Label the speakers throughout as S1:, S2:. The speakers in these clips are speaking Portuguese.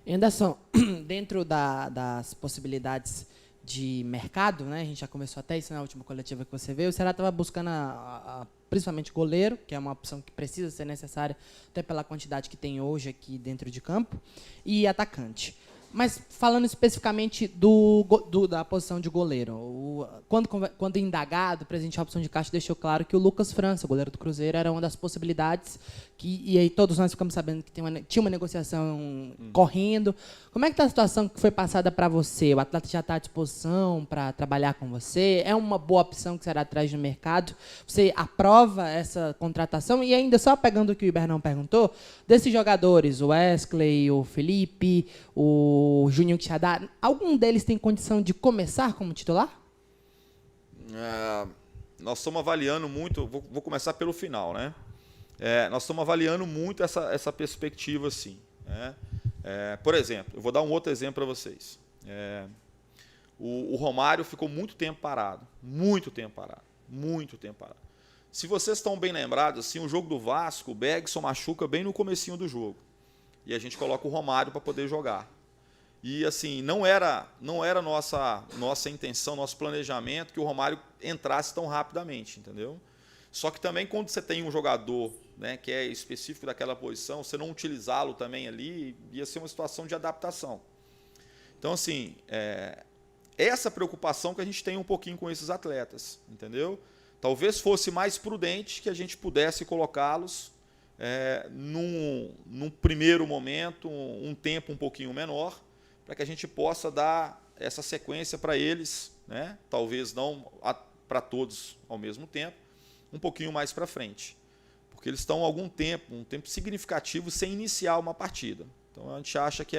S1: Anderson, dentro das possibilidades de mercado, né, a gente já conversou até isso na última coletiva que você veio, o Ceará estava buscando principalmente goleiro, que é uma opção que precisa ser necessária, até pela quantidade que tem hoje aqui dentro de campo, e atacante. Mas falando especificamente da posição de goleiro, quando indagado, o presidente Robson de Castro deixou claro que o Lucas França, goleiro do Cruzeiro, era uma das possibilidades, e aí todos nós ficamos sabendo que tinha uma negociação correndo. Como é que está a situação que foi passada para você? O atleta já está à disposição para trabalhar com você? É uma boa opção que será atrás no mercado? Você aprova essa contratação? E ainda só pegando o que o Ibernão perguntou, desses jogadores, o Wesley, o Felipe, o Juninho Quixadá, algum deles tem condição de começar como titular?
S2: Nós estamos avaliando muito, vou começar pelo final, né? Nós estamos avaliando muito essa perspectiva, assim, né? Por exemplo, eu vou dar um outro exemplo para vocês. O Romário ficou muito tempo parado. Se vocês estão bem lembrados, assim, o jogo do Vasco, o Bergson machuca bem no comecinho do jogo. E a gente coloca o Romário para poder jogar. E assim, não era nossa intenção, nosso planejamento que o Romário entrasse tão rapidamente, entendeu? Só que também quando você tem um jogador, né, que é específico daquela posição, você não utilizá-lo também ali, ia ser uma situação de adaptação. Então, assim, essa preocupação que a gente tem um pouquinho com esses atletas, entendeu? Talvez fosse mais prudente que a gente pudesse colocá-los num primeiro momento, um tempo um pouquinho menor, para que a gente possa dar essa sequência para eles, né? Talvez não para todos ao mesmo tempo, um pouquinho mais para frente. Porque eles estão algum tempo, um tempo significativo, sem iniciar uma partida. Então a gente acha que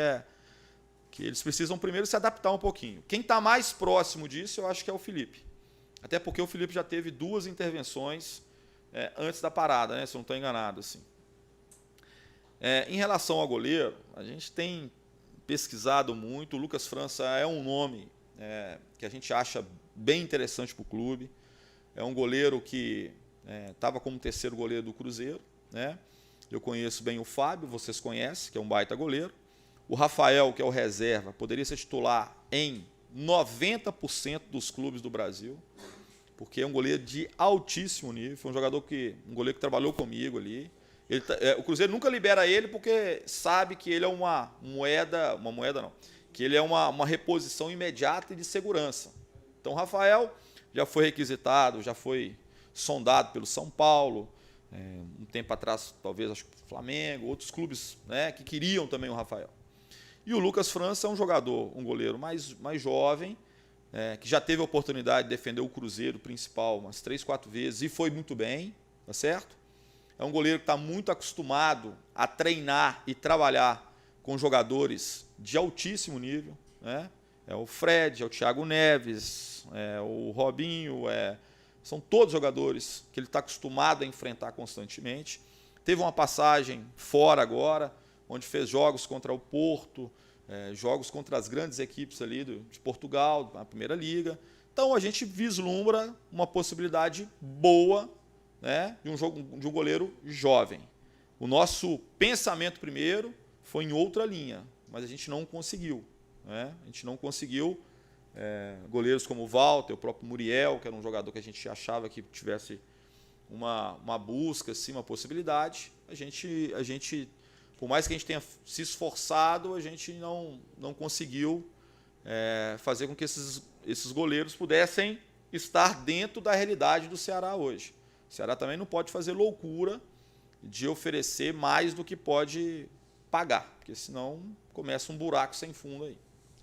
S2: eles precisam primeiro se adaptar um pouquinho. Quem está mais próximo disso, eu acho que é o Felipe. Até porque o Felipe já teve 2 intervenções antes da parada, né? Se eu não estou enganado. Assim. Em relação ao goleiro, a gente tem pesquisado muito. O Lucas França é um nome que a gente acha bem interessante para o clube. É um goleiro que estava como terceiro goleiro do Cruzeiro, né? Eu conheço bem o Fábio, vocês conhecem, que é um baita goleiro. O Rafael, que é o reserva, poderia ser titular em 90% dos clubes do Brasil, porque é um goleiro de altíssimo nível. Foi um goleiro que trabalhou comigo ali. O Cruzeiro nunca libera ele porque sabe que ele é que ele é uma reposição imediata e de segurança. Então o Rafael já foi requisitado, já foi sondado pelo São Paulo, um tempo atrás, talvez, acho que o Flamengo, outros clubes, né, que queriam também o Rafael. E o Lucas França é um goleiro mais jovem, que já teve a oportunidade de defender o Cruzeiro principal umas 3, 4 vezes e foi muito bem, tá certo? É um goleiro que está muito acostumado a treinar e trabalhar com jogadores de altíssimo nível, né? É o Fred, é o Thiago Neves, é o Robinho, são todos jogadores que ele está acostumado a enfrentar constantemente. Teve uma passagem fora agora, onde fez jogos contra o Porto, jogos contra as grandes equipes ali de Portugal, na Primeira Liga. Então a gente vislumbra uma possibilidade boa, né, de um goleiro jovem. O nosso pensamento primeiro foi em outra linha, mas a gente não conseguiu. Né? A gente não conseguiu goleiros como o Walter, o próprio Muriel, que era um jogador que a gente achava que tivesse uma busca, assim, uma possibilidade. A gente, por mais que a gente tenha se esforçado, a gente não conseguiu fazer com que esses goleiros pudessem estar dentro da realidade do Ceará hoje. O Ceará também não pode fazer loucura de oferecer mais do que pode pagar, porque senão começa um buraco sem fundo aí.